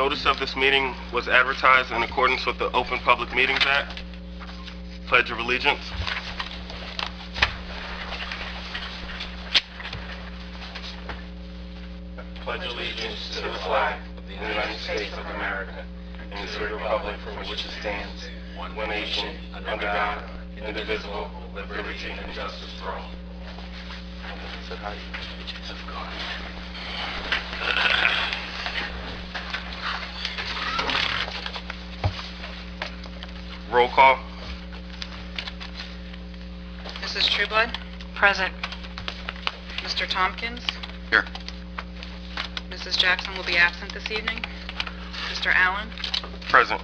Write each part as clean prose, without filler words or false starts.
Notice of this meeting was advertised in accordance with the Open Public Meetings Act. Pledge of Allegiance. Pledge allegiance to the flag of the United States of America and to the republic for which it stands, one nation, under God, indivisible, with liberty and justice for all. Roll call. Mrs. Trueblood? Present. Mr. Tompkins? Here. Mrs. Jackson will be absent this evening. Mr. Allen? Present.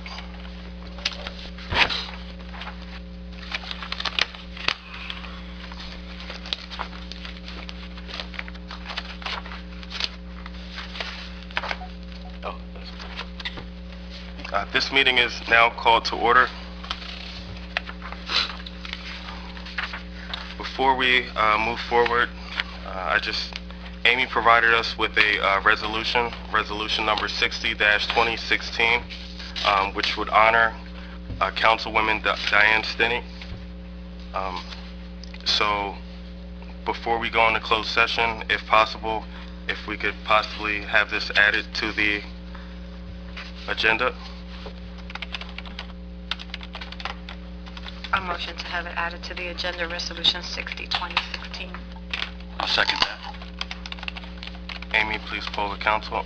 This meeting is now called to order. Before we move forward, Amy provided us with a resolution number 60-2016, which would honor Councilwoman Diane Stinney. So before we go into closed session, if possible, if we could possibly have this added to the agenda. A motion to have it added to the agenda, Resolution 60-2016. I'll second that. Amy, please poll the council.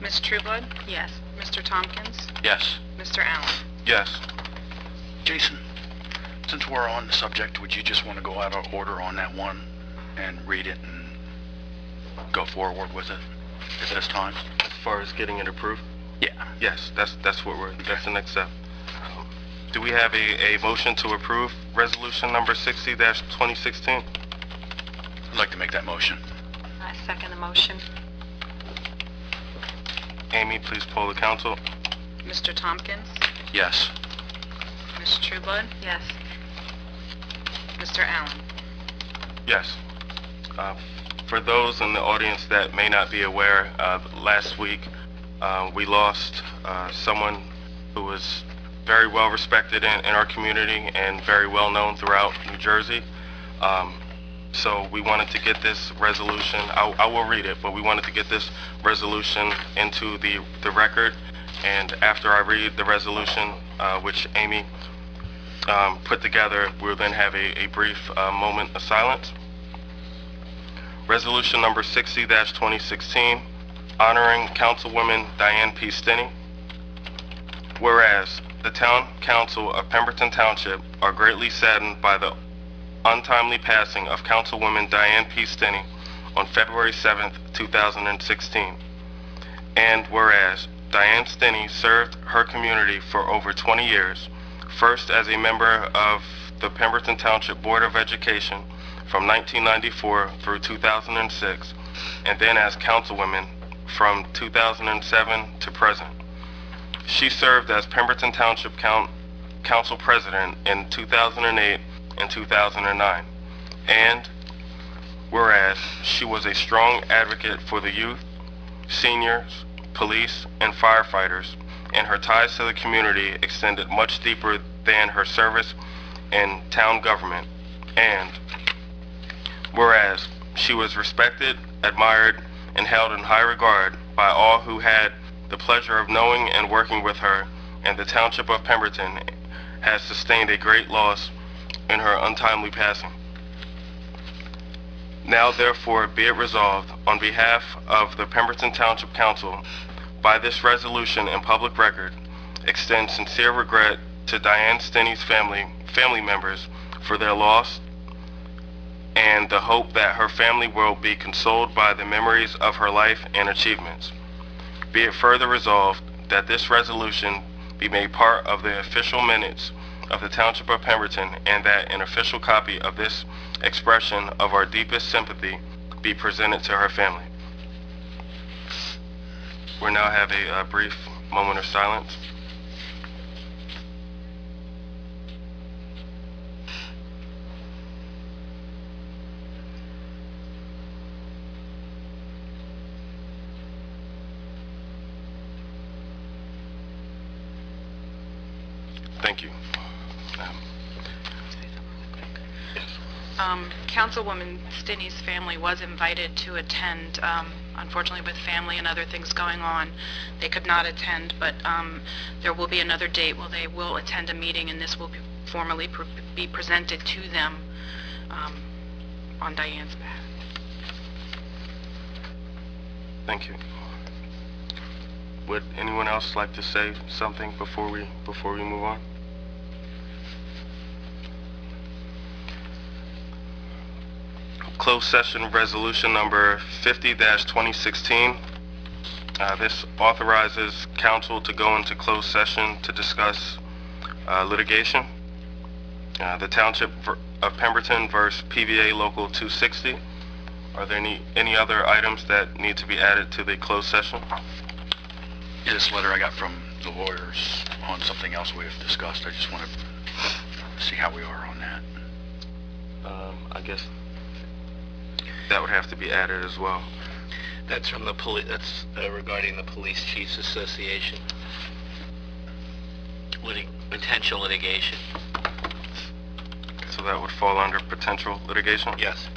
Ms. Trueblood? Yes. Mr. Tompkins? Yes. Mr. Allen? Yes. Jason, since we're on the subject, would you just want to go out of order on that one and read it and go forward with it at this time? As far as getting it approved? Yeah. Yes, that's the next step. Do we have a motion to approve resolution number 60-2016? I'd like to make that motion. I second the motion. Amy, please poll the council. Mr. Tompkins? Yes. Ms. Trueblood? Yes. Mr. Allen? Yes. For those in the audience that may not be aware, last week we lost someone who was very well respected in our community and very well known throughout New Jersey. So we wanted to get this resolution, I will read it, but we wanted to get this resolution into the record. And after I read the resolution, which Amy put together, we'll then have a brief moment of silence. Resolution number 60-2016, honoring Councilwoman Diane P. Stinney. Whereas the Town Council of Pemberton Township are greatly saddened by the untimely passing of Councilwoman Diane P. Stinney on February 7th, 2016. And whereas Diane Stinney served her community for over 20 years, first as a member of the Pemberton Township Board of Education from 1994 through 2006, and then as councilwoman from 2007 to present. She served as Pemberton Township Council President in 2008 and 2009. And whereas she was a strong advocate for the youth, seniors, police, and firefighters, and her ties to the community extended much deeper than her service in town government. And whereas she was respected, admired, and held in high regard by all who had the pleasure of knowing and working with her, and the Township of Pemberton has sustained a great loss in her untimely passing. Now therefore be it resolved on behalf of the Pemberton Township Council, by this resolution and public record, extend sincere regret to Diane Stinney's family members for their loss, and the hope that her family will be consoled by the memories of her life and achievements. Be it further resolved that this resolution be made part of the official minutes of the Township of Pemberton, and that an official copy of this expression of our deepest sympathy be presented to her family. We'll now have a brief moment of silence. Thank you. Councilwoman Stinney's family was invited to attend. Unfortunately, with family and other things going on, they could not attend, but there will be another date where they will attend a meeting, and this will be formally be presented to them on Diane's behalf. Thank you. Would anyone else like to say something before we move on? Closed session resolution number 50-2016. This authorizes council to go into closed session to discuss litigation. The Township of Pemberton versus PVA Local 260. Are there any other items that need to be added to the closed session? Yeah, this letter I got from the lawyers on something else we have discussed. I just want to see how we are on that. I guess that would have to be added as well. That's from the police. That's regarding the Police Chiefs Association. Potential litigation. So that would fall under potential litigation? Yes.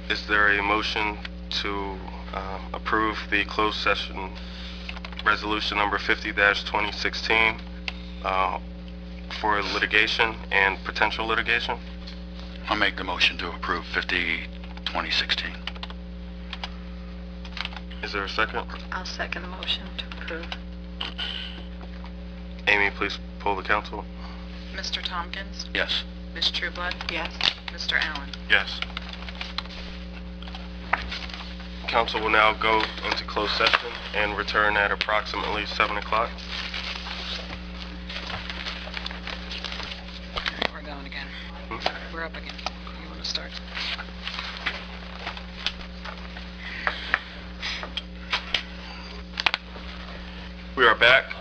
Is there a motion to approve the closed session resolution number 50-2016 for litigation and potential litigation? I'll make the motion to approve 50-2016. Is there a second? I'll second the motion to approve. Amy, please poll the council. Mr. Tompkins? Yes. Ms. Trueblood? Yes. Mr. Allen? Yes. Council will now go into closed session and return at approximately 7 o'clock. We're going again. We're up again. You want to start? We are back.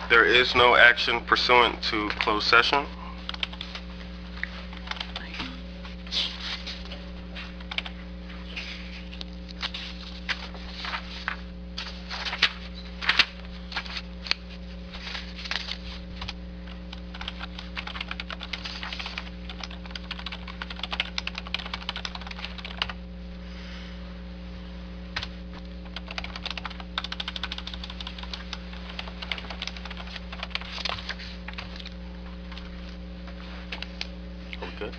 There is no action pursuant to closed session. Are we good?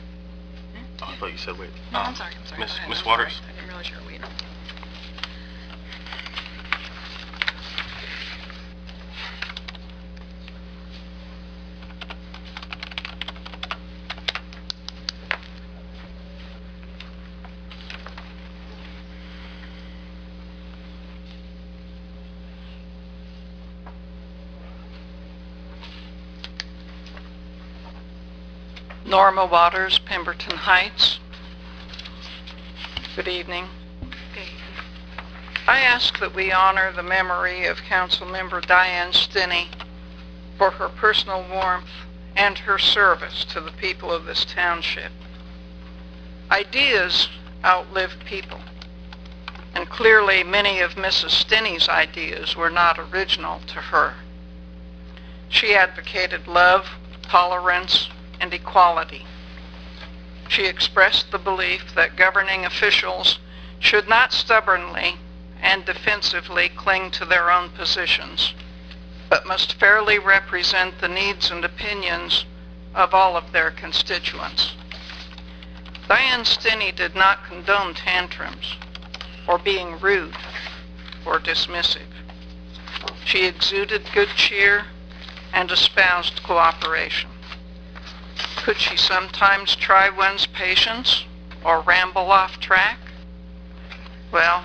Oh, I thought you said wait. No, I'm sorry. Go ahead. Miss I'm Waters? sorry. I didn't realize you were waiting. Norma Waters, Pemberton Heights. Good evening. I ask that we honor the memory of Councilmember Diane Stinney for her personal warmth and her service to the people of this township. Ideas outlive people, and clearly many of Mrs. Stinney's ideas were not original to her. She advocated love, tolerance, and equality. She expressed the belief that governing officials should not stubbornly and defensively cling to their own positions, but must fairly represent the needs and opinions of all of their constituents. Diane Stinney did not condone tantrums or being rude or dismissive. She exuded good cheer and espoused cooperation. Could she sometimes try one's patience or ramble off track? Well,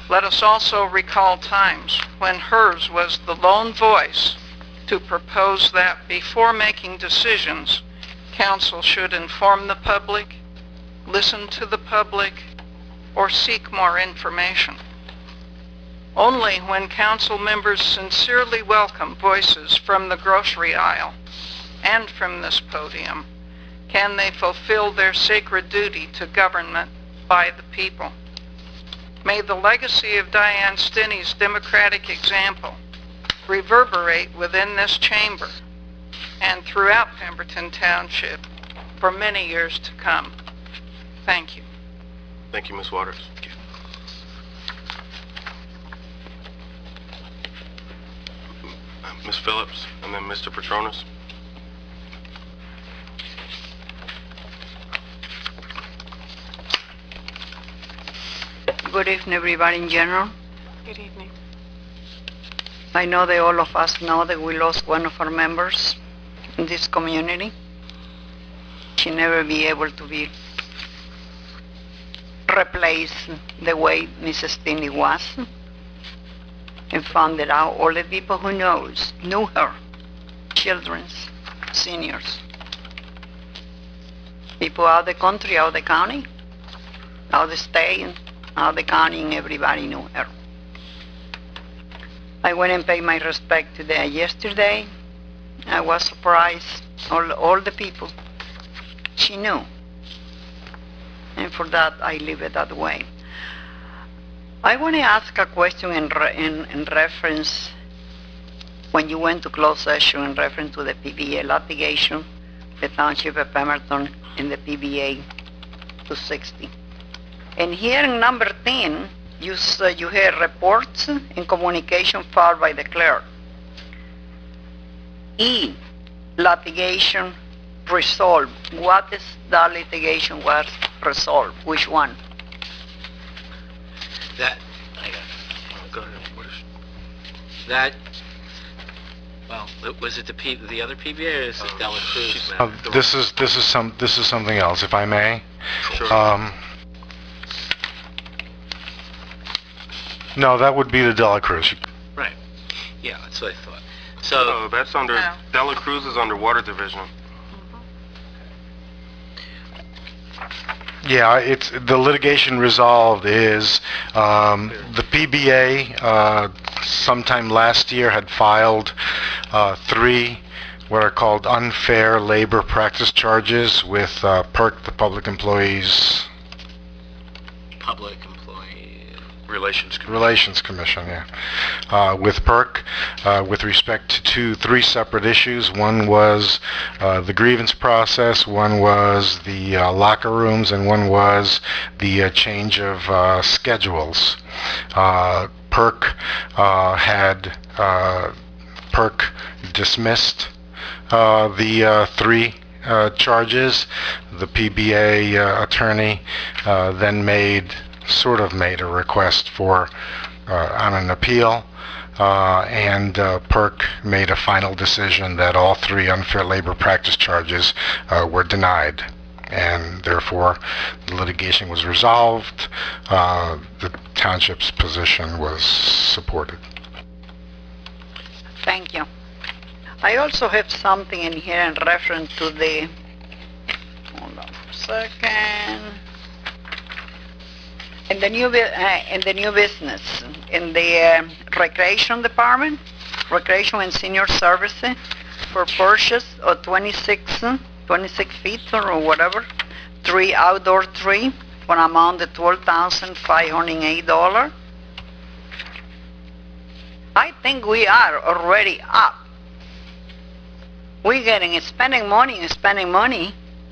let us also recall times when hers was the lone voice to propose that before making decisions, council should inform the public, listen to the public, or seek more information. Only when council members sincerely welcome voices from the grocery aisle and from this podium can they fulfill their sacred duty to government by the people? May the legacy of Diane Stinney's democratic example reverberate within this chamber and throughout Pemberton Township for many years to come. Thank you. Thank you, Ms. Waters. Ms. Phillips, and then Mr. Petronas. Good evening, everybody in general. Good evening. I know that all of us know that we lost one of our members in this community. She never be able to be replaced the way Mrs. Stinney was, and found it out all the people who knew her, children's, seniors, people out of the country, out of the county, out of the state, out of the county, and everybody knew her. I went and paid my respect to them yesterday. I was surprised, all the people she knew. And for that, I leave it that way. I want to ask a question in reference, when you went to closed session, in reference to the PBA litigation, the Township of Pemberton and the PBA 260. And here in number 10, you hear reports and communication filed by the clerk. E, litigation resolved. What is that litigation was resolved? Which one? That, Go ahead. What is... that, well, was it the other PBA, or is it Dela Cruz matter? This is something else, if I may. Sure. No, that would be the Dela Cruz. Right. Yeah, that's what I thought. So, No, that's under, No. Dela Cruz is under Water Division. Yeah, it's the litigation resolved is the PBA sometime last year had filed 3 what are called unfair labor practice charges with PERC, the Public Employees public employee. Relations Commission, yeah, with PERC, with respect to 3 separate issues. One was the grievance process, one was the locker rooms, and one was the change of schedules. PERC dismissed the 3 charges. The PBA attorney then made a request for on an appeal, and PERC made a final decision that all 3 unfair labor practice charges were denied, and therefore the litigation was resolved. The township's position was supported. Thank you. I also have something in here in reference to the, hold on a second, in the new business, in the recreation department, recreation and senior services, for purchase of 26 feet or whatever, 3 outdoor tree for an amount of $12,508. I think we are already up. We're spending money.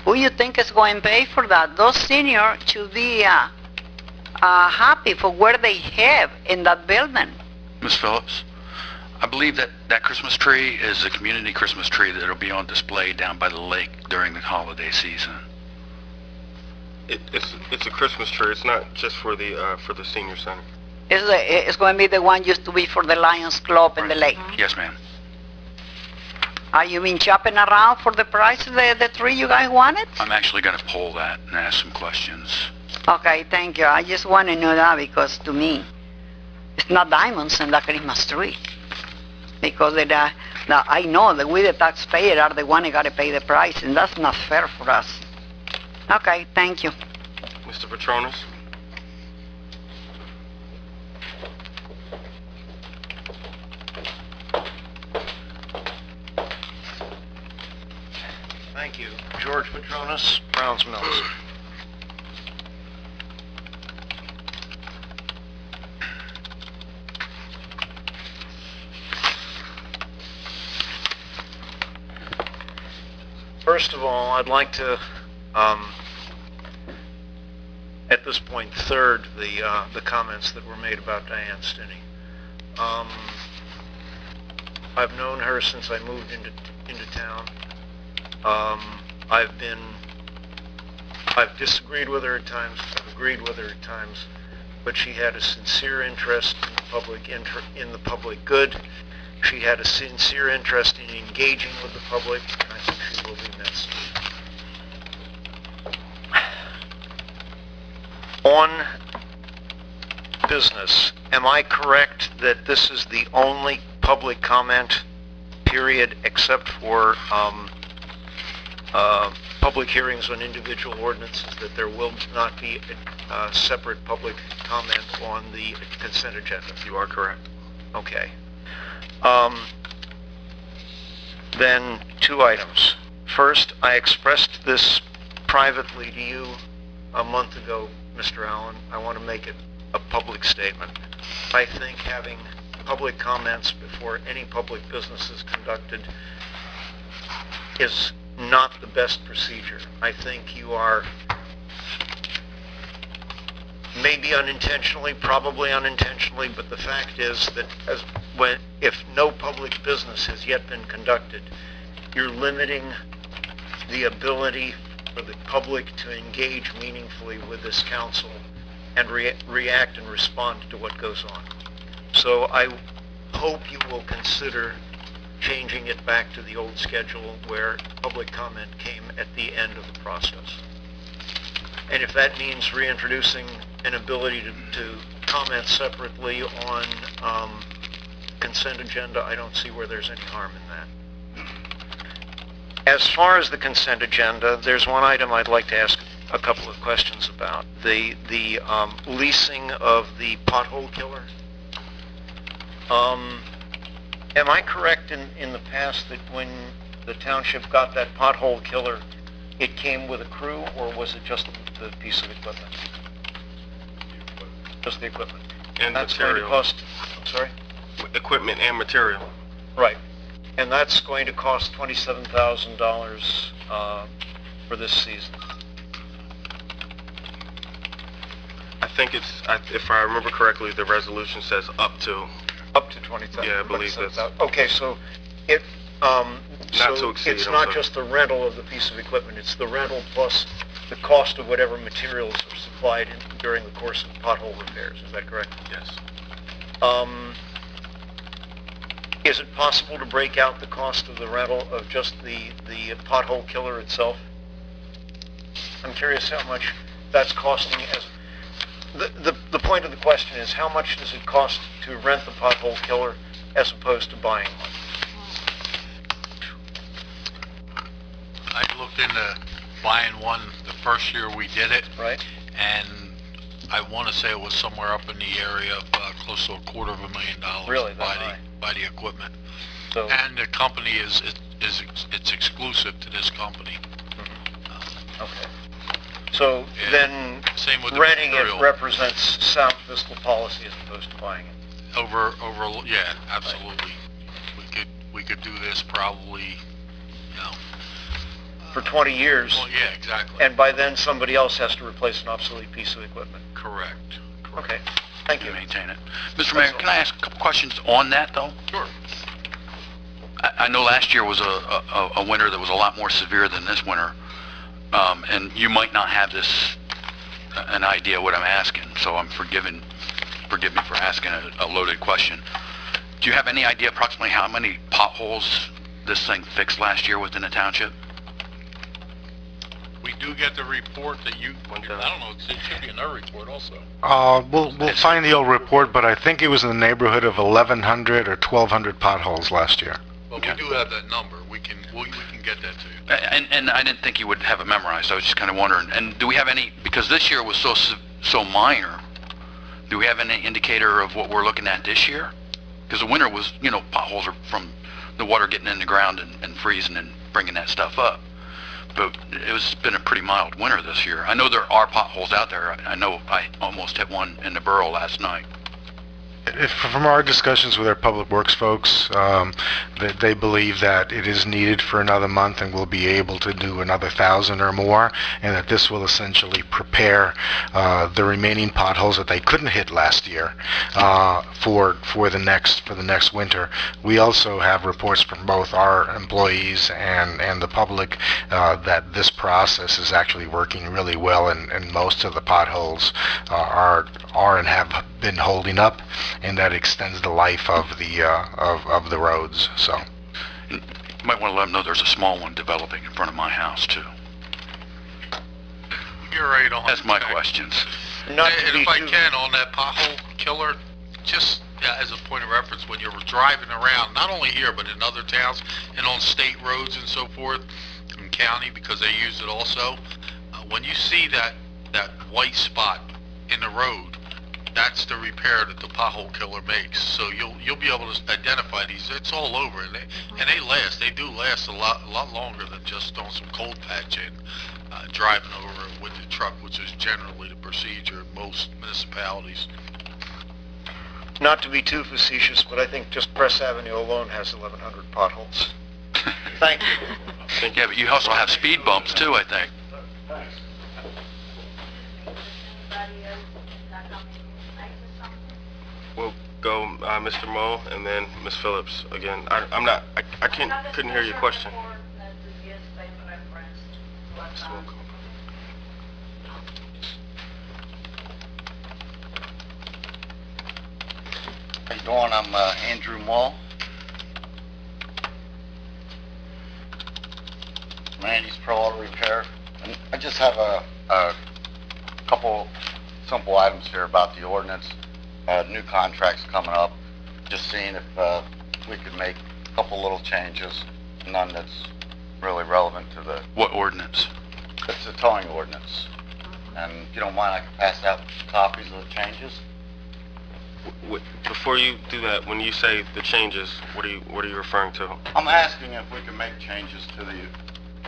Who you think is going to pay for that? Those seniors should be happy for what they have in that building. Ms. Phillips, I believe that Christmas tree is a community Christmas tree that'll be on display down by the lake during the holiday season. It's a Christmas tree. It's not just for the senior center. It's going to be the one used to be for the Lions Club in the lake. Yes, ma'am. Are you been shopping around for the price of the tree you guys wanted? I'm actually going to poll that and ask some questions. Okay, thank you. I just want to know that because to me, it's not diamonds in that Christmas tree. Because I know that we, the taxpayer, are the one who got to pay the price, and that's not fair for us. Okay, thank you. Mr. Petronas? Thank Thank you. George Petronas, Browns Mills. First of all, I'd like to, at this point, third the comments that were made about Diane Stinney. I've known her since I moved into town. I've disagreed with her at times. I've agreed with her at times, but she had a sincere interest in the public good. She had a sincere interest in engaging with the public, and I think she will be missed. On business, am I correct that this is the only public comment period except for public hearings on individual ordinances, that there will not be a separate public comment on the consent agenda? You are correct. Okay. Then two items. First, I expressed this privately to you a month ago, Mr. Allen. I want to make it a public statement. I think having public comments before any public business is conducted is not the best procedure. I think you are, maybe unintentionally, probably unintentionally, but the fact is that if no public business has yet been conducted, you're limiting the ability for the public to engage meaningfully with this council and react and respond to what goes on. So I hope you will consider changing it back to the old schedule where public comment came at the end of the process. And if that means reintroducing an ability to comment separately on consent agenda, I don't see where there's any harm in that. As far as the consent agenda, there's one item I'd like to ask a couple of questions about. The leasing of the pothole killer. Am I correct in the past that when the township got that pothole killer, it came with a crew, or was it just the piece of equipment? Just the equipment. And that's material. Going to cost, I'm sorry? Equipment and material. Right. And that's going to cost $27,000 for this season. I think it's, if I remember correctly, the resolution says up to. Up to 20,000. Yeah, I believe that's. Okay, so it, Not to exceed, it's I'm not sorry. just the rental of the piece of equipment, it's the rental plus the cost of whatever materials are supplied during the course of pothole repairs, is that correct? Yes. Is it possible to break out the cost of the rental of just the pothole killer itself? I'm curious how much that's costing as... The point of the question is, how much does it cost to rent the pothole killer as opposed to buying one? I looked into buying one the first year we did it, Right? and I want to say it was somewhere up in the area of close to $250,000 Really, to that high? buy the equipment. So, And the company it's exclusive to this company. okay. So Yeah. then Same with the renting material. it represents sound fiscal policy as opposed to buying it. Yeah, absolutely. We could do this probably, you know. For 20 years, Well, yeah, exactly. and by then somebody else has to replace an obsolete piece of equipment. Correct. Okay, thank you. Maintain it. Mr. Mayor, can I ask a couple questions on that, though? Sure. I know last year was a winter that was a lot more severe than this winter, and you might not have an idea what I'm asking, so forgive me for asking a loaded question. Do you have any idea approximately how many potholes this thing fixed last year within the township? We do get the report that I don't know, it should be in our report also. We'll find the old report, but I think it was in the neighborhood of 1,100 or 1,200 potholes last year. But Okay. we do have that number. We can get that to you. And I didn't think you would have it memorized. I was just kind of wondering. And do we have any, because this year was so minor, do we have any indicator of what we're looking at this year? Because the winter was, potholes are from the water getting in the ground and freezing and bringing that stuff up. but it's been a pretty mild winter this year. I know there are potholes out there. I know I almost hit one in the borough last night. From our discussions with our public works folks, that they believe that it is needed for another month and we'll be able to do another 1,000 or more, and that this will essentially prepare the remaining potholes that they couldn't hit last year for the next winter. We also have reports from both our employees and the public that this process is actually working really well, and most of the potholes are and have been holding up, and that extends the life of the roads. So You might want to let them know there's a small one developing in front of my house too. You're right on. That's my questions. Not to And be if I too- can, on that pothole killer, just as a point of reference, when you're driving around, not only here, but in other towns, and on state roads and so forth, in county, because they use it also, when you see that white spot in the road, that's the repair that the pothole killer makes. So you'll be able to identify these. It's all over, and they last. They do last a lot longer than just on some cold patch and driving over with the truck, which is generally the procedure in most municipalities. Not to be too facetious, but I think just Press Avenue alone has 1,100 potholes. Thank you. Yeah, but you also have speed bumps too, I think. We'll go Mr. Moe and then Ms. Phillips again. I couldn't hear your question. Mr. Moe, come. How you doing? I'm Andrew Mull. Randy's Pro Auto Repair. And I just have a couple simple items here about the ordinance. New contracts coming up. Just seeing if we could make a couple little changes. None that's really relevant to the... What ordinance? It's a towing ordinance. And if you don't mind, I can pass out copies of the changes. Before you do that, when you say the changes, what are you referring to? I'm asking if we can make changes to the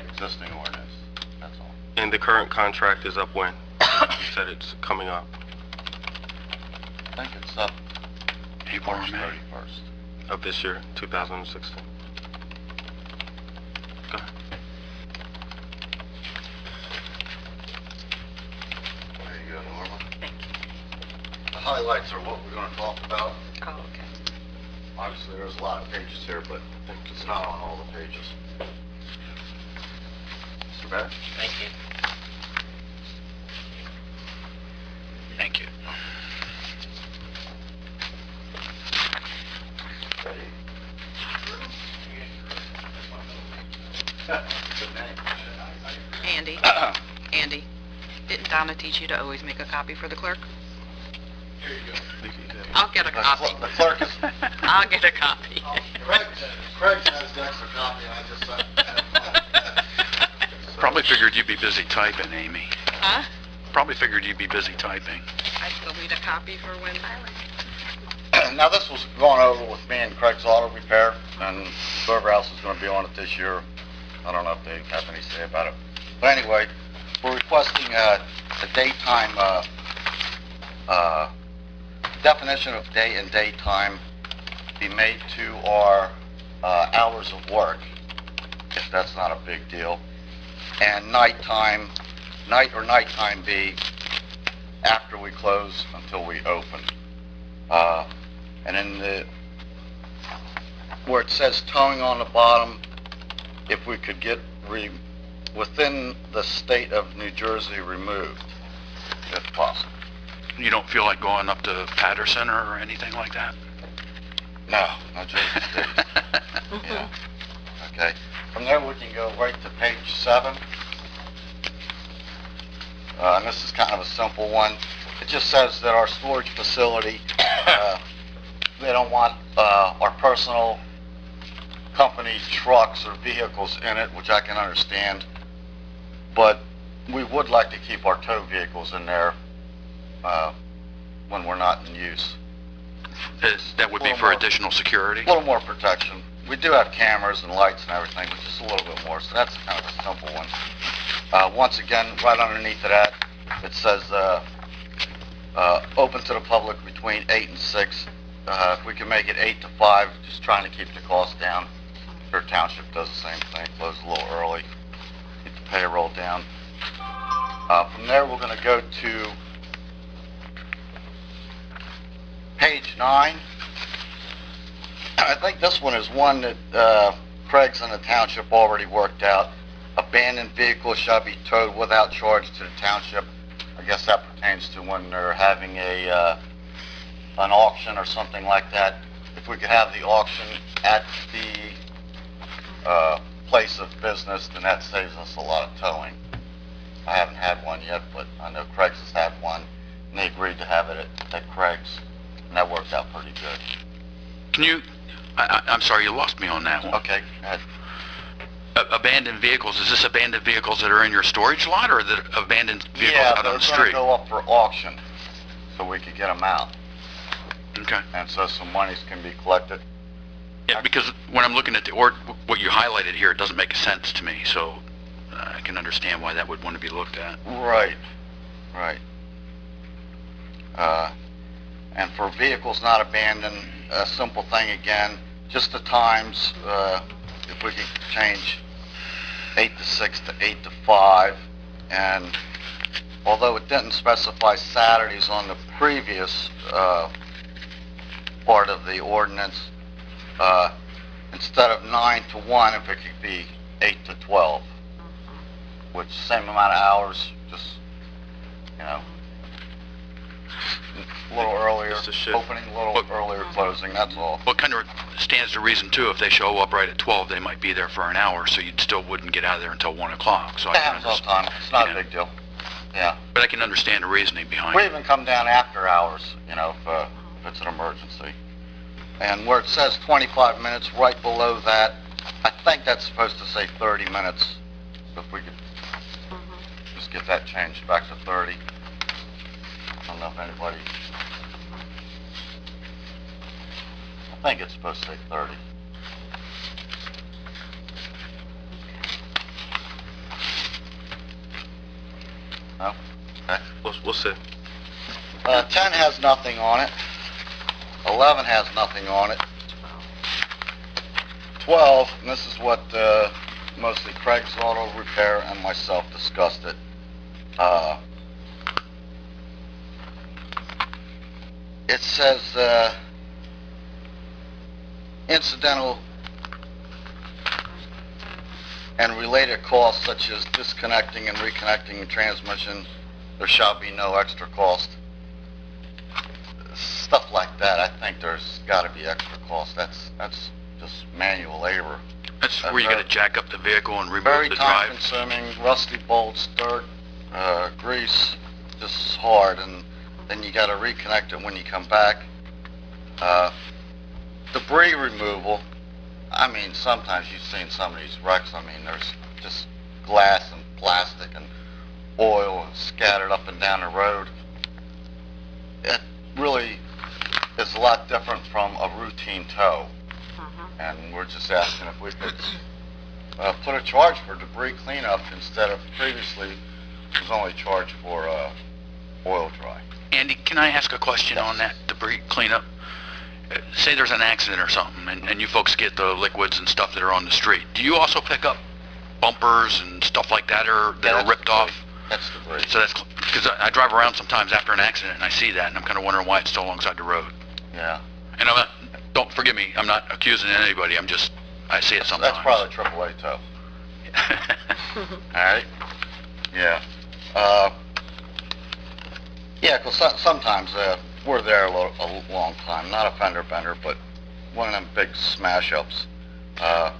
existing ordinance. That's all. And the current contract is up when? You said it's coming up. I think it's up April or March May? 31st. Of this year, 2016. Go ahead. There you go, Norma. Thank you. The highlights are what we're going to talk about. Oh, okay. Obviously, there's a lot of pages here, but it's not on all the pages. Mr. Bennett? Thank you. Thank you. Andy, Andy, didn't Donna teach you to always make a copy for the clerk? Here you go. I'll get a copy. The clerk is... I'll get a copy. Craig has the extra copy, and I just... Probably figured you'd be busy typing, Amy. Huh? Probably figured you'd be busy typing. I still need a copy for when... Now, this was going over with me and Craig's Auto Repair, and whoever else is going to be on it this year, I don't know if they have any say about it. But anyway, we're requesting a daytime, definition of day and daytime be made to our hours of work, if that's not a big deal. And nighttime be after we close until we open. And in where it says towing on the bottom, if we could get within the state of New Jersey removed, if possible. You don't feel like going up to Patterson or anything like that? No, Jersey State. Yeah. Okay. From there, we can go right to page 7. And this is kind of a simple one. It just says that our storage facility, they don't want our personal company trucks or vehicles in it, which I can understand. But we would like to keep our tow vehicles in there when we're not in use. That would be for additional security? A little more protection, we do have cameras and lights and everything, but just a little bit more, so that's kind of a simple one. Once again, right underneath of that, it says, open to the public between 8 and 6. If we can make it 8 to 5, just trying to keep the cost down. Our township does the same thing, close a little early, keep the payroll down. From there, we're going to go to page 9. I think this one is one that Craig's and the township already worked out. Abandoned vehicles shall be towed without charge to the township. I guess that pertains to when they're having an auction or something like that. If we could have the auction at the place of business, then that saves us a lot of towing. I haven't had one yet, but I know Craig's has had one, and they agreed to have it at Craig's, and that worked out pretty good. Can you, I'm sorry, you lost me on that one. Okay, go ahead. Abandoned vehicles, is this abandoned vehicles that are in your storage lot, or the abandoned vehicles out on the street? Yeah, they're going to go up for auction, so we could get them out. Okay. And so some monies can be collected. Yeah, because when I'm looking at what you highlighted here, it doesn't make sense to me, so I can understand why that would want to be looked at. Right, right. And for vehicles not abandoned, a simple thing again, just the times, if we could change 8 to 6 to 8 to 5, and although it didn't specify Saturdays on the previous part of the ordinance, instead of 9 to 1, if it could be 8 to 12, which same amount of hours, just, you know, a little earlier, opening, a little earlier closing, that's all. Well, it kind of stands to reason, too, if they show up right at 12, they might be there for an hour, so you still wouldn't get out of there until 1 o'clock. So That happens all the time. It's not a big deal. Yeah. But I can understand the reasoning behind We it. even come down after hours, you know, if it's an emergency. And where it says 25 minutes, right below that, I think that's supposed to say 30 minutes. So if we could just get that changed back to 30. I don't know if anybody... I think it's supposed to say 30. No? Okay. We'll see. 10 has nothing on it. 11 has nothing on it. 12, and this is what mostly Craig's Auto Repair and myself discussed it. It says incidental and related costs such as disconnecting and reconnecting the transmission, there shall be no extra cost. Stuff like that, I think there's got to be extra cost. That's just manual labor. That's where you're going to jack up the vehicle and remove Very the drive. time-consuming, rusty bolts, dirt, grease, just hard, and then you got to reconnect it when you come back. Debris removal. I mean, sometimes you've seen some of these wrecks. I mean, there's just glass and plastic and oil scattered up and down the road. It really is a lot different from a routine tow. And we're just asking if we could put a charge for debris cleanup instead of previously it was only charged for oil dry. Andy, can I ask a question on that debris cleanup? Say there's an accident or something, and you folks get the liquids and stuff that are on the street. Do you also pick up bumpers and stuff like that are ripped off? That's debris. So that's because I drive around sometimes after an accident and I see that, and I'm kind of wondering why it's still alongside the road. Yeah. And I'm not, don't forgive me, I'm not accusing anybody. I see it sometimes. That's probably AAA tow. All right. Yeah. Yeah, because sometimes we're there a long time. Not a fender bender, but one of them big smash ups. I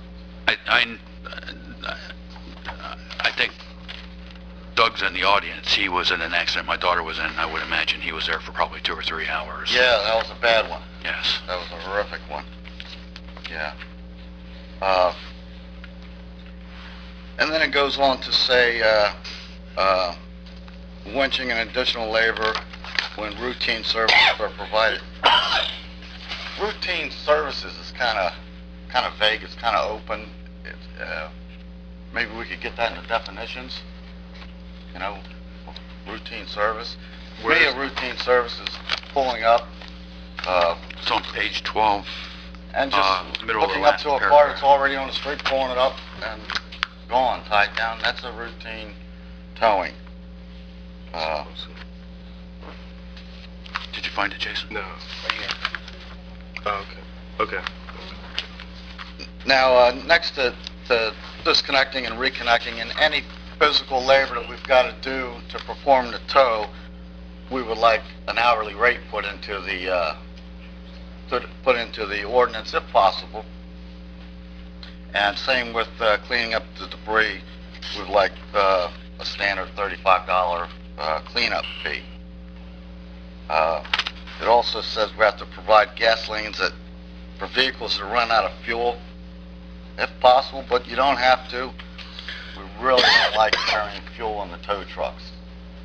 think Doug's in the audience. He was in an accident my daughter was in. I would imagine he was there for probably 2 or 3 hours. Yeah, that was a bad one. Yes. That was a horrific one. Yeah. And then it goes on to say winching and additional labor when routine services are provided. Routine services is kind of kind of vague, it's kind of open. Maybe we could get that in the definitions, you know, routine service. To me, a routine service is pulling up, It's on page 12. and just middle of the hooking up last to a car paragraph. that's already on the street, pulling it up and going, tied down. That's a routine towing. Did you find it, Jason? No. Oh, okay. Okay. Now, next to disconnecting and reconnecting, and any physical labor that we've got to do to perform the tow, we would like an hourly rate put into the ordinance if possible. And same with cleaning up the debris, we'd like a standard $35 cleanup fee. It also says we have to provide gasolines for vehicles that run out of fuel, if possible, but you don't have to. We really don't like carrying fuel in the tow trucks.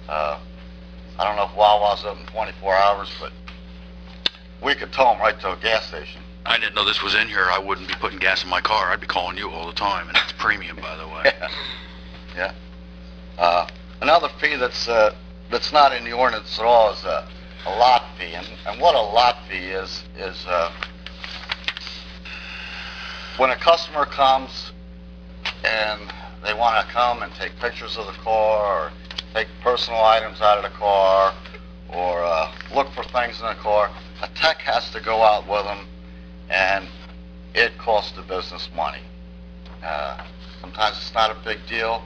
I don't know if Wawa's open 24 hours, but we could tow them right to a gas station. I didn't know this was in here. I wouldn't be putting gas in my car. I'd be calling you all the time, and it's premium, by the way. Yeah. Another fee that's not in the ordinance at all is a lot fee. And what a lot fee is when a customer comes and they want to come and take pictures of the car or take personal items out of the car or look for things in the car, a tech has to go out with them, and it costs the business money. Sometimes it's not a big deal,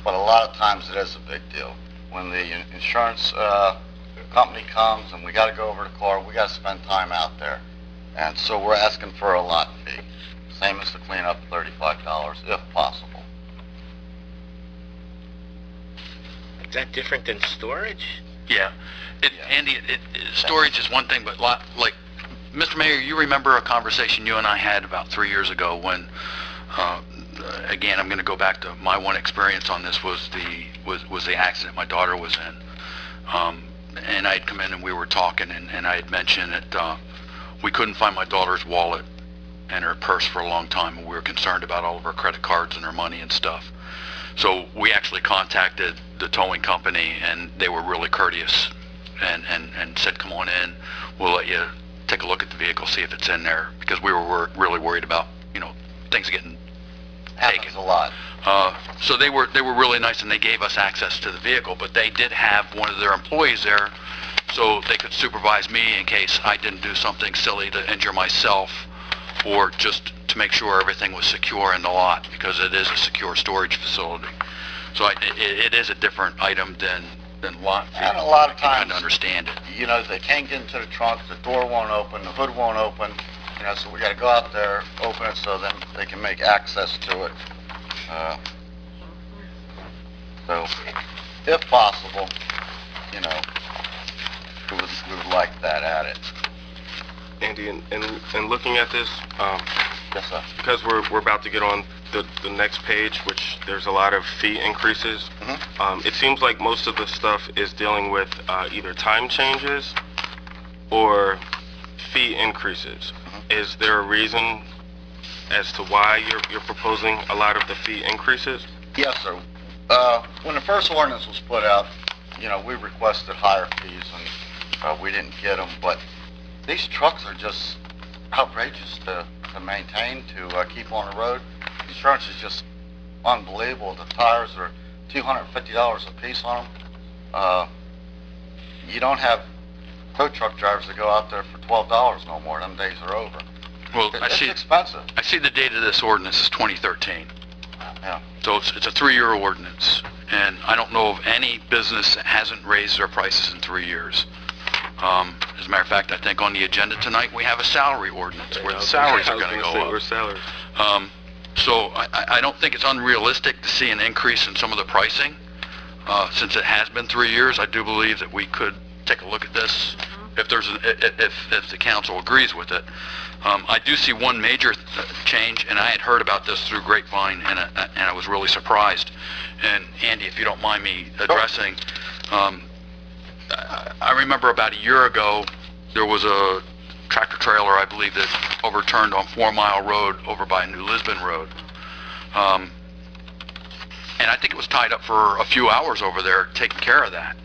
but a lot of times it is a big deal. When the insurance company comes and we got to go over the car, we got to spend time out there. And so we're asking for a lot fee. Same as the cleanup, $35 if possible. Is that different than storage? Yeah. Andy, storage is one thing, but like, Mr. Mayor, you remember a conversation you and I had about 3 years ago when, again, I'm going to go back to my one experience on this was the accident my daughter was in. And I'd come in and we were talking, and I had mentioned that we couldn't find my daughter's wallet and her purse for a long time, and we were concerned about all of her credit cards and her money and stuff. So we actually contacted the towing company, and they were really courteous and said, come on in, we'll let you take a look at the vehicle, see if it's in there, because we were really worried about, things getting taken. Happens a lot. So they were really nice, and they gave us access to the vehicle, but they did have one of their employees there so they could supervise me in case I didn't do something silly to injure myself, or just to make sure everything was secure in the lot, because it is a secure storage facility. So it is a different item than lot fee. And a lot of times, to understand it. They can't get into the trunk, the door won't open, the hood won't open, so we got to go out there, open it so then they can make access to it. So, if possible, we would like that added. Andy, and looking at this, Yes, sir. because we're about to get on the next page, which there's a lot of fee increases. It seems like most of the stuff is dealing with either time changes or fee increases. Is there a reason as to why you're proposing a lot of the fee increases? Yes, sir. When the first ordinance was put out, we requested higher fees, and we didn't get them, but these trucks are just outrageous to maintain, to keep on the road. Insurance is just unbelievable. The tires are $250 a piece on them. You don't have tow truck drivers that go out there for $12 no more. Them days are over. Well, It's expensive. I see the date of this ordinance is 2013. Yeah. So it's a 3-year ordinance, and I don't know of any business that hasn't raised their prices in 3 years. As a matter of fact, I think on the agenda tonight we have a salary ordinance where the salaries are going to go up. Where's salaries? So I don't think it's unrealistic to see an increase in some of the pricing. Since it has been 3 years, I do believe that we could take a look at this if the council agrees with it. I do see one major change, and I had heard about this through grapevine, and I was really surprised. And Andy, if you don't mind me addressing, I remember about a year ago there was tractor trailer, I believe, that overturned on 4 Mile Road over by New Lisbon Road. And I think it was tied up for a few hours over there taking care of that.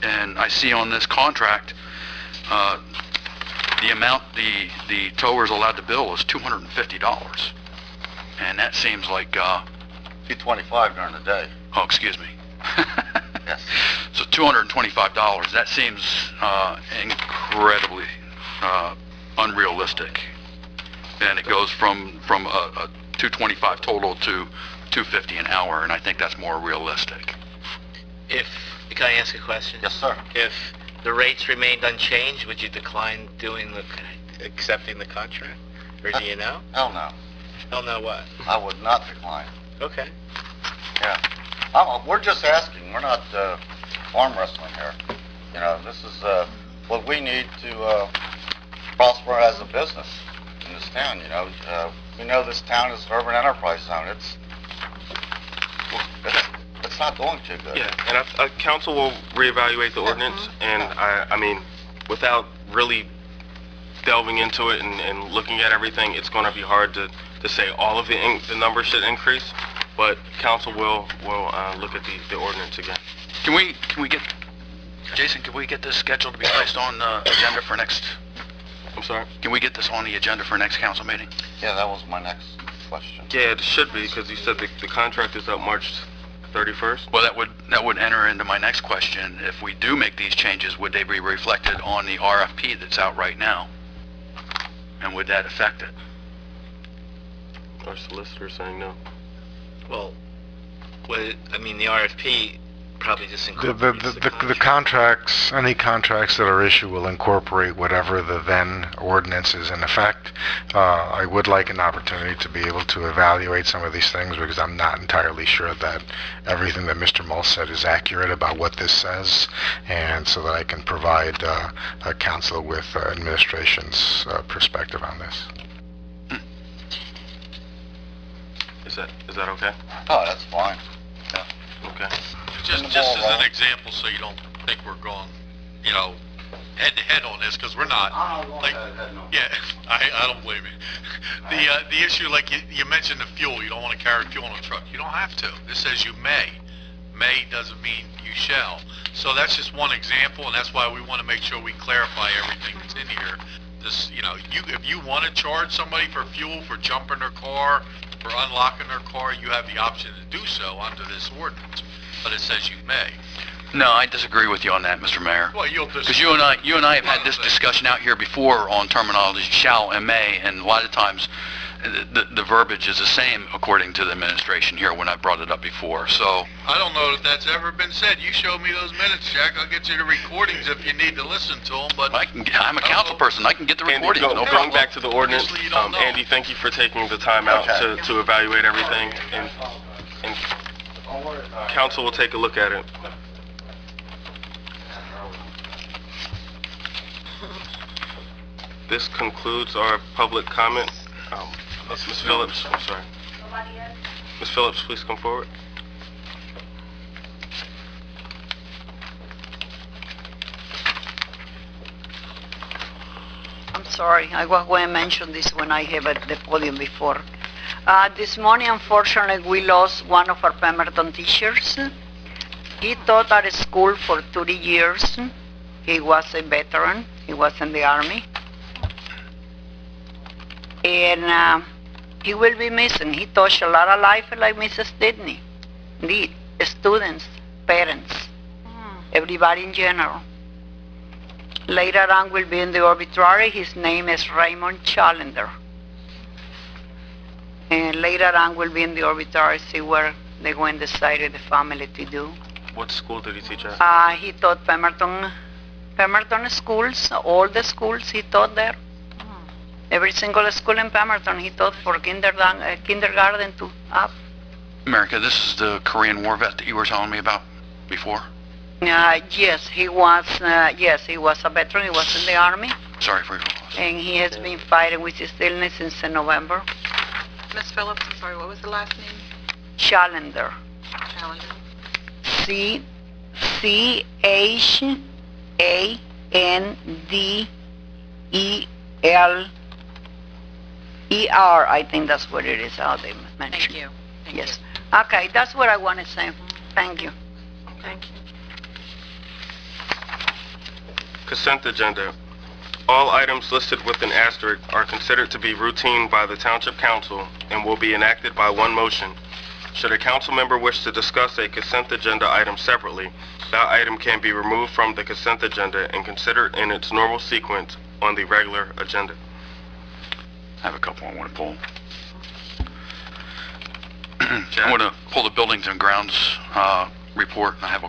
And I see on this contract, the amount the tower's allowed to bill is $250. And that seems like, $225 during the day. oh, excuse me. Yes. So $225, that seems incredibly unrealistic. And it goes from a $225 total to $250 an hour, and I think that's more realistic. Can I ask a question? Yes, sir. If the rates remained unchanged, would you decline accepting the contract? Or do you know? Hell no. Hell no what? I would not decline. Okay. Yeah. We're just asking. We're not arm wrestling here. You know, this is what we need to prosper as a business in this town. You know, we know this town is an urban enterprise zone. It's not going too good. Yeah, and council will reevaluate the ordinance, and I mean, without really delving into it and looking at everything, it's going to be hard to say all of the numbers should increase, but council will look at the ordinance again. Can we get, Jason, can we get this scheduled to be placed on the agenda for next? I'm sorry? Can we get this on the agenda for next council meeting? Yeah, that was my next question. Yeah, it should be, because you said the contract is up March 31st. Well, that would enter into my next question. If we do make these changes, would they be reflected on the RFP that's out right now? And would that affect it? Our solicitor saying no. Well, the RFP probably just incorporates The contracts, any contracts that are issued will incorporate whatever the then ordinance is in effect. I would like an opportunity to be able to evaluate some of these things because I'm not entirely sure that everything that Mr. Mull said is accurate about what this says, and so that I can provide a council with administration's perspective on this. Is that okay? Oh, that's fine. Yeah. Okay. Just as an example, so you don't think we're going, head to head on this, because we're not. Yeah, I don't blame you. The issue, like you mentioned, the fuel. You don't want to carry fuel in a truck. You don't have to. This says you may. May doesn't mean you shall. So that's just one example, and that's why we want to make sure we clarify everything that's in here. This, if you want to charge somebody for fuel for jumping their car, for unlocking their car, you have the option to do so under this ordinance. But it says you may. No, I disagree with you on that, Mr. Mayor. Well, you'll Because you and I have had this discussion out here before on terminology shall and may, and a lot of times the verbiage is the same according to the administration here when I brought it up before. So I don't know if that's ever been said. You show me those minutes, Jack. I'll get you the recordings if you need to listen to them. But I'm a council person. I can get the recordings. Andy, going back to the ordinance, Andy, thank you for taking the time out to evaluate everything, and council will take a look at it. This concludes our public comment. Ms. Phillips, I'm sorry. Ms. Phillips, please come forward. I'm sorry, I was going to mention this when I have at the podium before. This morning, unfortunately, we lost one of our Pemberton teachers. He taught at a school for 30 years. He was a veteran. He was in the Army. And he will be missing. He touched a lot of life like Mrs. Sidney. The students, parents, everybody in general. Later on will be in the obituary. His name is Raymond Challenger. And later on will be in the obituary, see where they go and decided the family to do. What school did he teach at? He taught Pemberton schools, all the schools he taught there. Every single school in Pemberton he taught for kindergarten to up. America, this is the Korean War vet that you were telling me about before? Yes, he was a veteran. He was in the Army. Sorry for your loss. And he has been fighting with his illness since November. Ms. Phillips, I'm sorry, what was the last name? Challenger. Challenger. L-E-R, I think that's what it is, how they mentioned. Thank you. Thank Yes. you. Okay, that's what I want to say. Thank you. Thank you. Consent agenda. All items listed with an asterisk are considered to be routine by the Township Council and will be enacted by one motion. Should a council member wish to discuss a consent agenda item separately, that item can be removed from the consent agenda and considered in its normal sequence on the regular agenda. I have a couple I want to pull. I want to pull the buildings and grounds report. I have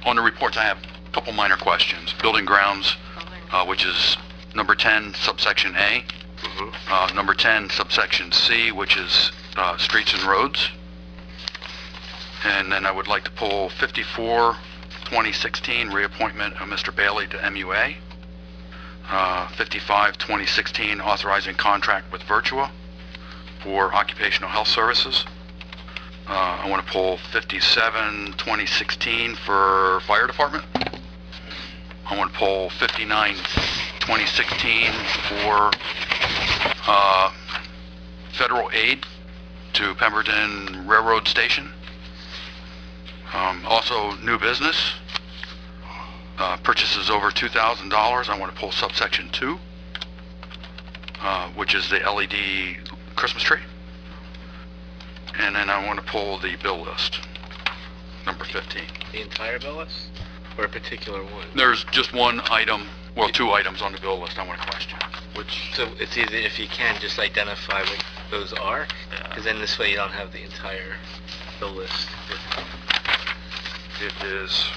on the reports I have a couple minor questions. Building grounds, which is number 10, subsection A. Number 10, subsection C, which is streets and roads. And then I would like to pull 54, 2016, reappointment of Mr. Bailey to MUA. 55, 2016, authorizing contract with Virtua for occupational health services. I want to pull 57, 2016 for fire department. I want to pull 59, 2016 for federal aid to Pemberton Railroad Station. Also, new business, purchases over $2,000. I want to pull subsection 2, which is the LED Christmas tree. And then I want to pull the bill list, number 15. The entire bill list? Or a particular one? There's just one item, well, two items on the bill list I want to question. So it's easy if you can just identify what those are, because then this way you don't have the entire bill list. It is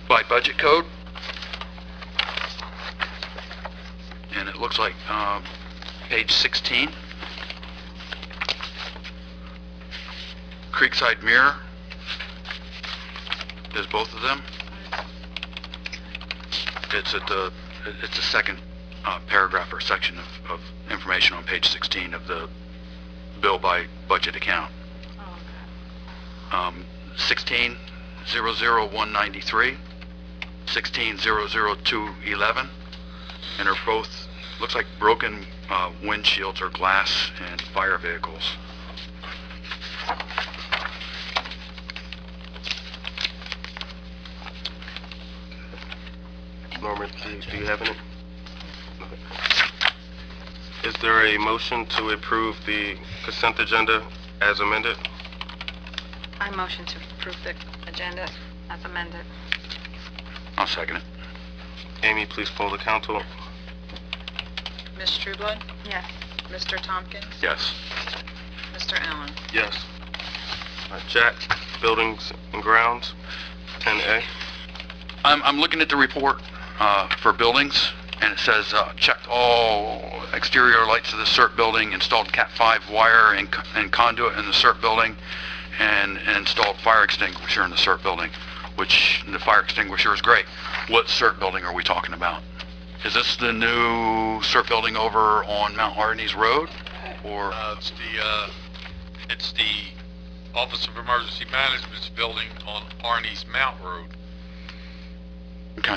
by budget code, and it looks like page 16. Creekside Mirror is both of them. It's the second paragraph or section of information on page 16 of the bill by budget account. 16-00193, 16-00211, and they're both, looks like broken windshields or glass in fire vehicles. Norman, do you have any? Okay. Is there a motion to approve the consent agenda as amended? I motion to approve the agenda as amended. I'll second it. Amy, please poll the council. Ms. Trueblood? Yes. Mr. Tompkins? Yes. Mr. Allen? Yes. Jack, buildings and grounds, 10A. I'm looking at the report for buildings, and it says checked all exterior lights of the CERT building, installed Cat 5 wire and conduit in the CERT building, and installed fire extinguisher in the CERT building, which the fire extinguisher is great. What CERT building are we talking about? Is this the new CERT building over on Mount Ardennes Road, or? It's the Office of Emergency Management's building on Ardennes Mount Road. Okay.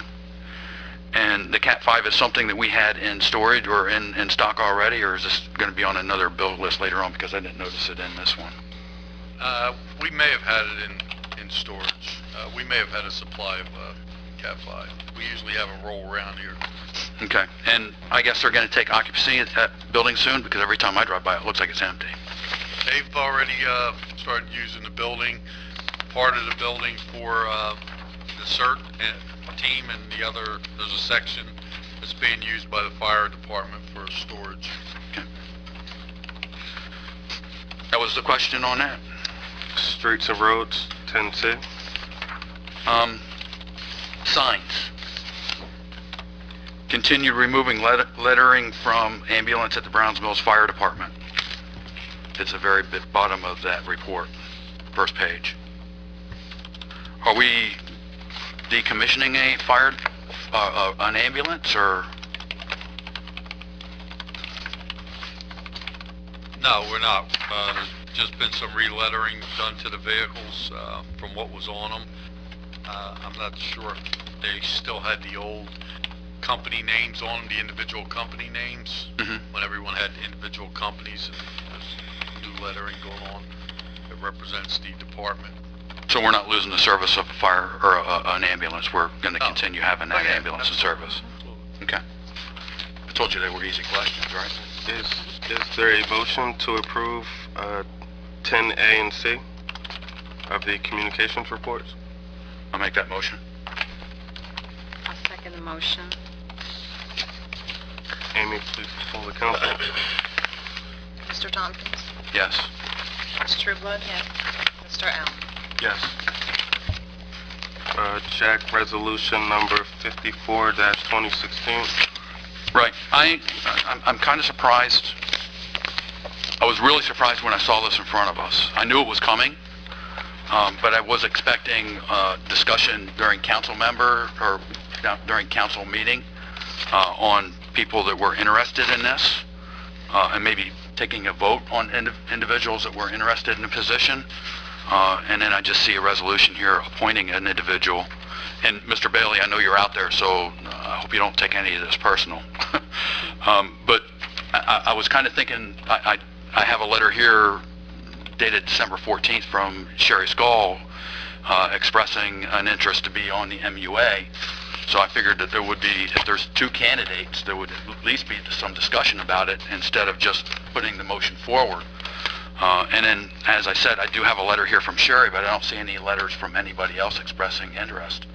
And the Cat 5 is something that we had in storage or in stock already, or is this going to be on another bill list later on, because I didn't notice it in this one? We may have had it in storage. We may have had a supply of Cat 5. We usually have them roll around here. Okay. And I guess they're going to take occupancy at that building soon, because every time I drive by it looks like it's empty. They've already started using the building, part of the building for the CERT team, and the other, there's a section that's being used by the fire department for storage. Okay. That was the question on that. Streets and roads, 10C. Signs. Continued removing lettering from ambulance at the Browns Mills Fire Department. It's the very bottom of that report, first page. Are we decommissioning a fire, an ambulance, or? No, we're not. There's just been some re-lettering done to the vehicles from what was on them. I'm not sure if they still had the old company names on them, the individual company names, when everyone had individual companies, and there's new lettering going on. It represents the department. So we're not losing the service of a fire or an ambulance. We're going to continue having that ambulance in service. Okay. I told you they were easy questions, right? Is there a motion to approve 10A and C of the communications reports? I'll make that motion. I'll second the motion. Amy, please poll the council. Mr. Tompkins? Yes. Ms. Trueblood? Yes. Mr. Allen? Yes. Jack, resolution number 54-2016. Right. I'm kind of surprised. I was really surprised when I saw this in front of us. I knew it was coming, but I was expecting discussion during council member or during council meeting on people that were interested in this, and maybe taking a vote on individuals that were interested in the position. And then I just see a resolution here appointing an individual. And Mr. Bailey, I know you're out there, so I hope you don't take any of this personal. But I was kind of thinking, I have a letter here dated December 14th from Sherry Skull expressing an interest to be on the MUA. So I figured that there would be, if there's two candidates, there would at least be some discussion about it instead of just putting the motion forward. And then, as I said, I do have a letter here from Sherry, but I don't see any letters from anybody else expressing interest.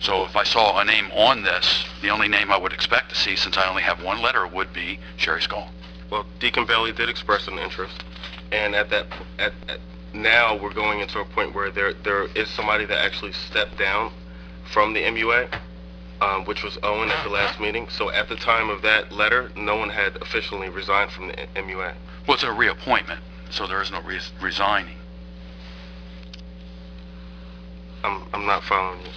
So if I saw a name on this, the only name I would expect to see, since I only have one letter, would be Sherry Skull. Well, Deacon Bailey did express an interest, and now we're going into a point where there is somebody that actually stepped down from the MUA, which was Owen at the last meeting. So at the time of that letter, no one had officially resigned from the MUA. Well, it's a reappointment, so there is no resigning. I'm not following you.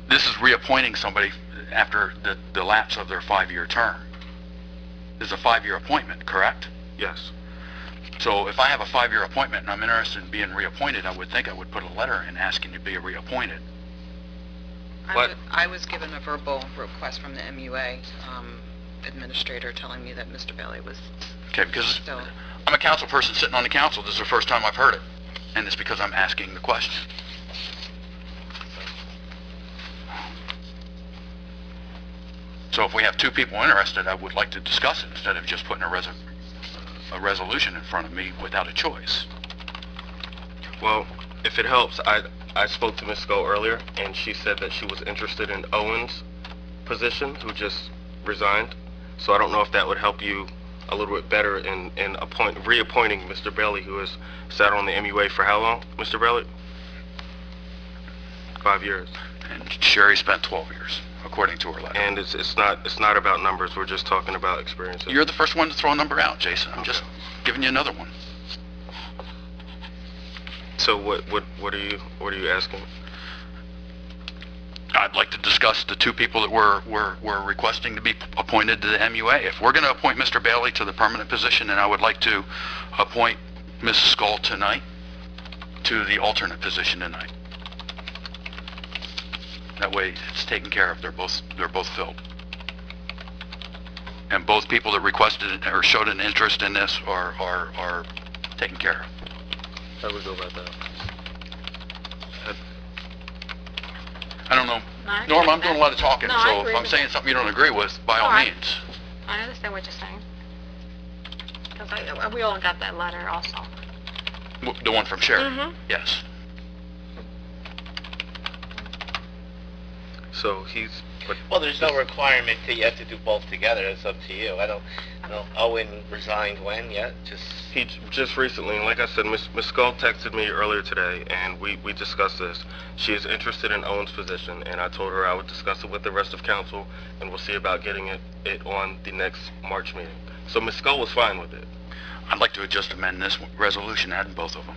This is reappointing somebody after the lapse of their 5-year term. This is a 5-year appointment, correct? Yes. So if I have a 5-year appointment and I'm interested in being reappointed, I would think I would put a letter in asking to be reappointed. I was given a verbal request from the MUA administrator telling me that Mr. Bailey was Okay, because still... I'm a council person sitting on the council. This is the first time I've heard it. And it's because I'm asking the question. So if we have two people interested, I would like to discuss it instead of just putting a resolution in front of me without a choice. Well, if it helps, I spoke to Ms. Skull earlier, and she said that she was interested in Owen's position, who just resigned. So I don't know if that would help you a little bit better in reappointing Mr. Bailey, who has sat on the MUA for how long, Mr. Bailey? 5 years. And Sherry spent 12 years, according to her letter. And it's not about numbers. We're just talking about experiences. You're the first one to throw a number out, Jason. I'm just giving you another one. So what are you asking? I'd like to discuss the two people that were requesting to be appointed to the MUA. If we're going to appoint Mr. Bailey to the permanent position, then I would like to appoint Mrs. Skull tonight to the alternate position tonight. That way it's taken care of. They're both filled. And both people that requested or showed an interest in this are taken care of. How do we go about that? I don't know. No, I Norm, agree I'm with doing a that. lot of talking, No, I so agree if I'm with saying that. something you don't agree with, by all I- means. I understand what you're saying. Because we all got that letter also. The one from Sherry? Mhm. Yes. So Well, there's no requirement that you have to do both together. It's up to you. I don't know. Owen resigned when yet? he just recently, and like I said, Miss Skull texted me earlier today, and we discussed this. She is interested in Owen's position, and I told her I would discuss it with the rest of council, and we'll see about getting it on the next March meeting. So Miss Skull was fine with it. I'd like to just amend this resolution, adding both of them.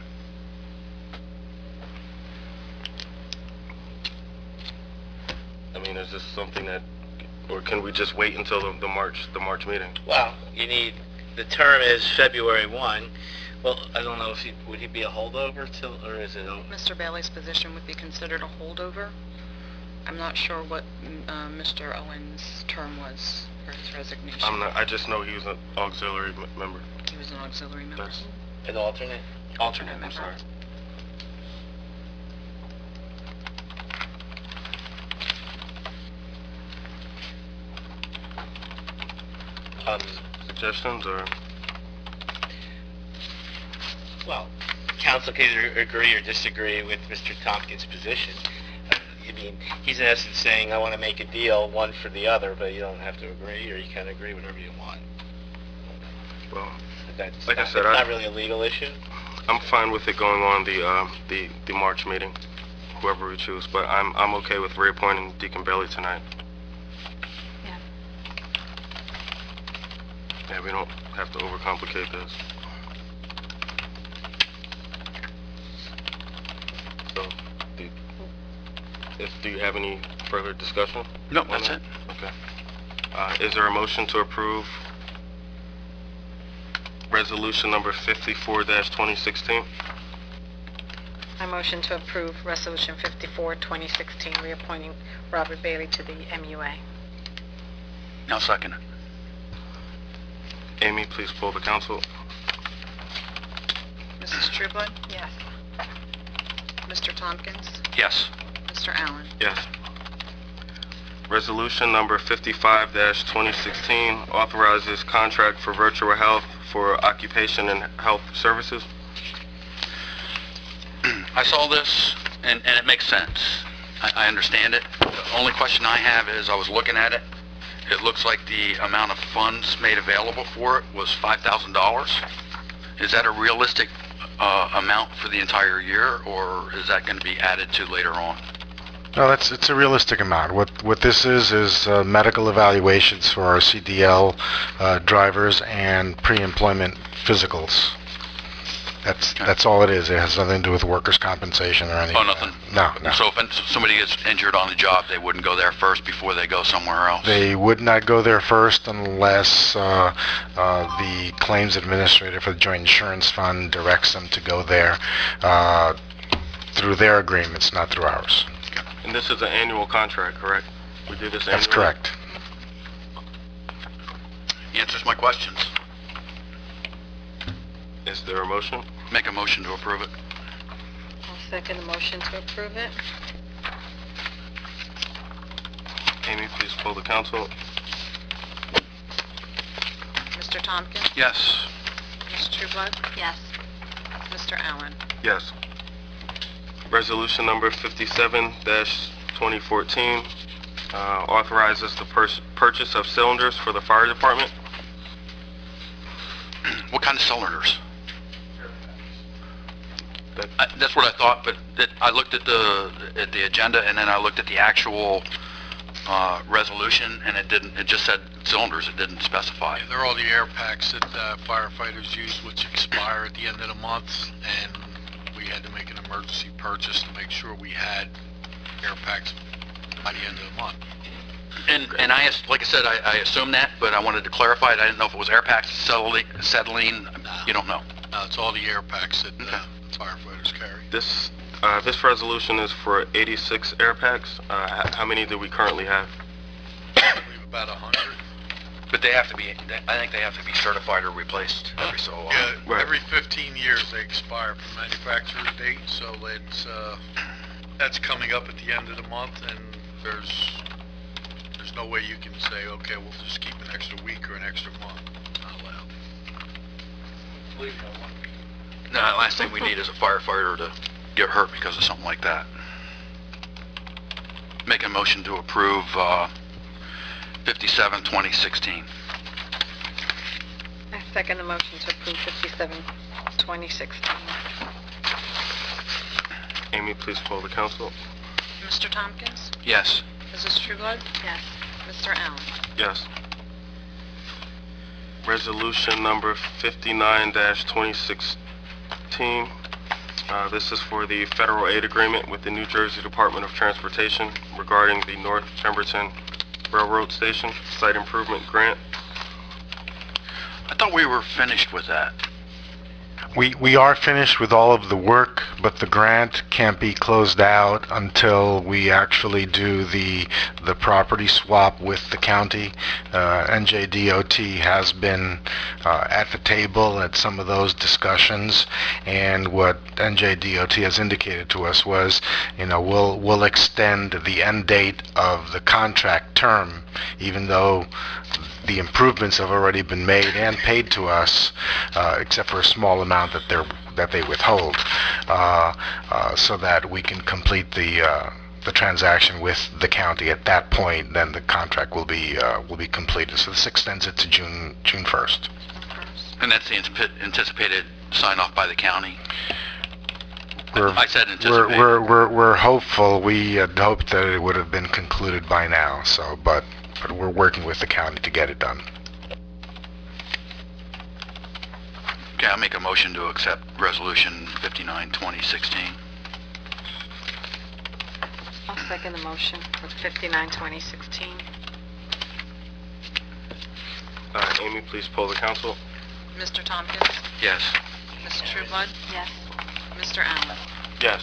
I mean, is this something that, or can we just wait until the March meeting? Well, you need, the term is February 1. Well, I don't know if would he be a holdover till, or is it? Mr. Bailey's position would be considered a holdover. I'm not sure what Mr. Owen's term was for his resignation. I just know he was an auxiliary member. He was an auxiliary member. That's An alternate? alternate, I'm sorry. Suggestions or? Well, council can either agree or disagree with Mr. Tompkins' position. I mean, he's in essence saying, I want to make a deal, one for the other, but you don't have to agree, or you can agree whatever you want. Well, That's like I not, said, it's not really a legal issue. I'm fine with it going on the March meeting, whoever we choose. But I'm okay with reappointing Deacon Bailey tonight. Yeah. Yeah, we don't have to overcomplicate this. So, do you have any further discussion? No, that's it. Okay. Is there a motion to approve resolution number 54-2016? I motion to approve Resolution 54, 2016, reappointing Robert Bailey to the MUA. I'll second it. Amy, please poll the council. Mrs. Trueblood? Yes. Mr. Tompkins? Yes. Mr. Allen? Yes. Resolution number 55-2016 authorizes contract for virtual health for occupation and health services. I saw this, and it makes sense. I understand it. The only question I have is, I was looking at it. It looks like the amount of funds made available for it was $5,000. Is that a realistic amount for the entire year, or is that going to be added to later on? No, it's a realistic amount. What this is medical evaluations for our CDL drivers and pre-employment physicals. That's all it is. It has nothing to do with workers' compensation or anything. Oh, nothing? No. So if somebody gets injured on the job, they wouldn't go there first before they go somewhere else? They would not go there first unless the claims administrator for the Joint Insurance Fund directs them to go there through their agreements, not through ours. And this is an annual contract, correct? We do this annually? That's correct. Answers my questions. Is there a motion? Make a motion to approve it. I'll second the motion to approve it. Amy, please poll the council. Mr. Tompkins? Yes. Ms. Trueblood? Yes. Mr. Allen? Yes. Resolution number 57-2014 authorizes the purchase of cylinders for the fire department. What kind of cylinders? That's what I thought, but I looked at the agenda, and then I looked at the actual resolution, and it just said cylinders. It didn't specify. Yeah, they're all the air packs that firefighters use, which expire at the end of the month, and we had to make an emergency purchase to make sure we had air packs by the end of the month. And I asked, like I said, I assumed that, but I wanted to clarify it. I didn't know if it was air packs, acetylene. Nah. You don't know. No, it's all the air packs that firefighters carry. This resolution is for 86 air packs. How many do we currently have? We have about 100. But they have to be, I think they have to be certified or replaced every so often. Yeah, Right. every 15 years they expire from manufacturer's date, so that's coming up at the end of the month, and there's no way you can say, okay, we'll just keep an extra week or an extra month. It's not allowed. No, the last thing we need is a firefighter to get hurt because of something like that. Make a motion to approve 57-2016. I second the motion to approve 57, 2016. Amy, please poll the council. Mr. Tompkins? Yes. Mrs. Trueblood? Yes. Mr. Allen? Yes. Resolution number 59-2016. This is for the federal aid agreement with the New Jersey Department of Transportation regarding the North Pemberton Railroad Station Site Improvement Grant. I thought we were finished with that. We are finished with all of the work, but the grant can't be closed out until we actually do the property swap with the county. NJDOT has been at the table at some of those discussions, and what NJDOT has indicated to us was, we'll extend the end date of the contract term, even though the improvements have already been made and paid to us, except for a small amount that they withhold, so that we can complete the transaction with the county. At that point, then the contract will be completed. So this extends it to June 1st. And that's the anticipated sign off by the county. I said anticipate. We're hopeful. We had hoped that it would have been concluded by now. So, but we're working with the county to get it done. Okay, I'll make a motion to accept Resolution 59, 2016. I'll second the motion for 59, 2016. Amy, please poll the council. Mr. Tompkins? Yes. Ms. Trueblood? Yes. Mr. Allen? Yes.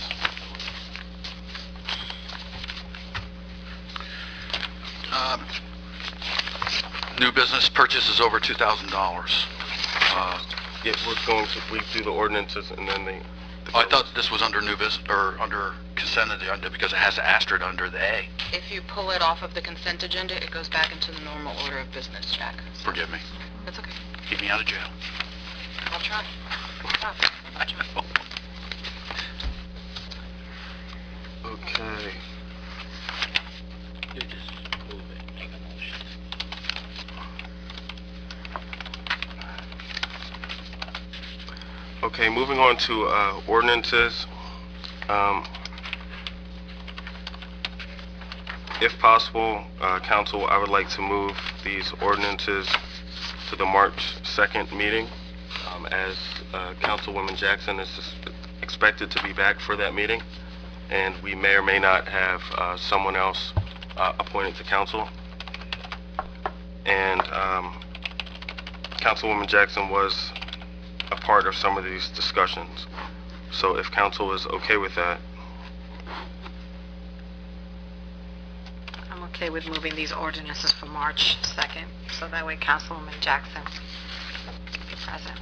New business purchases over $2,000. Yeah, we do the ordinances and then the I thought this was under new business, or under consent agenda, because it has an asterisk under the A. If you pull it off of the consent agenda, it goes back into the normal order of business, Jack. Forgive me. That's okay. Keep me out of jail. I'll try. I'll try. Okay. You just move it, make a motion. Okay, moving on to ordinances. If possible, council, I would like to move these ordinances to the March 2nd meeting, as Councilwoman Jackson is expected to be back for that meeting, and we may or may not have someone else appointed to council. And Councilwoman Jackson was a part of some of these discussions. So if council is okay with that. I'm okay with moving these ordinances for March 2nd, so that way Councilwoman Jackson can be present.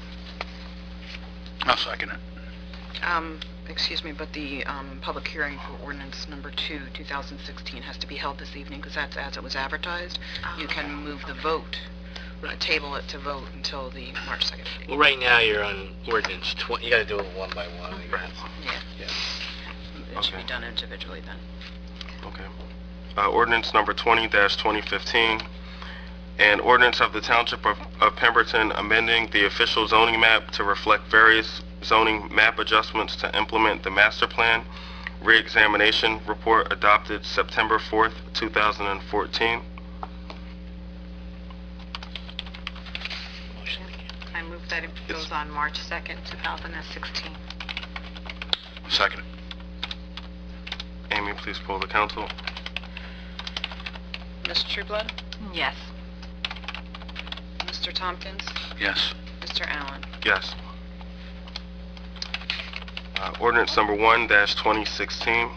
I'll second it. Excuse me, but the public hearing for ordinance number 2, 2016 has to be held this evening because that's as it was advertised. You can move the vote, table it to vote until the March 2nd meeting. Well, right now you're on ordinance 20. You got to do it one by one. Yeah. It should be done individually then. Okay. Ordinance number 20-2015, an ordinance of the Township of Pemberton amending the official zoning map to reflect various zoning map adjustments to implement the master plan re-examination report adopted September 4th, 2014. I move that it goes on March 2nd, 2016. Second it. Amy, please poll the council. Ms. Trueblood? Yes. Mr. Tompkins? Yes. Mr. Allen? Yes. Ordinance number 1-2016,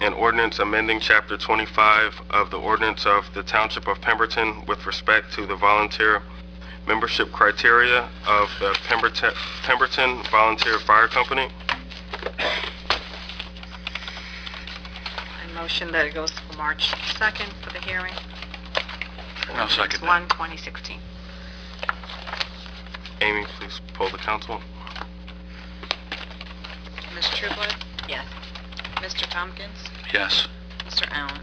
an ordinance amending Chapter 25 of the ordinance of the Township of Pemberton with respect to the volunteer membership criteria of the Pemberton Volunteer Fire Company. I motion that it goes for March 2nd for the hearing. I'll second that. 1, 2016. Amy, please poll the council. Ms. Trueblood? Yes. Mr. Tompkins? Yes. Mr. Allen?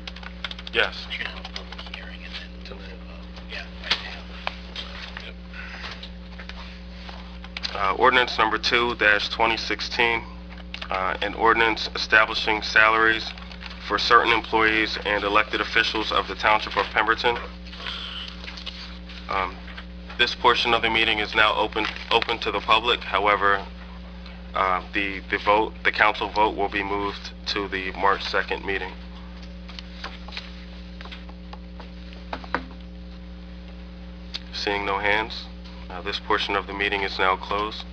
Yes. You can have a public hearing and then do it. Yeah, right now. Ordinance number 2-2016, an ordinance establishing salaries for certain employees and elected officials of the Township of Pemberton. This portion of the meeting is now open to the public. However, the council vote will be moved to the March 2nd meeting. Seeing no hands, this portion of the meeting is now closed.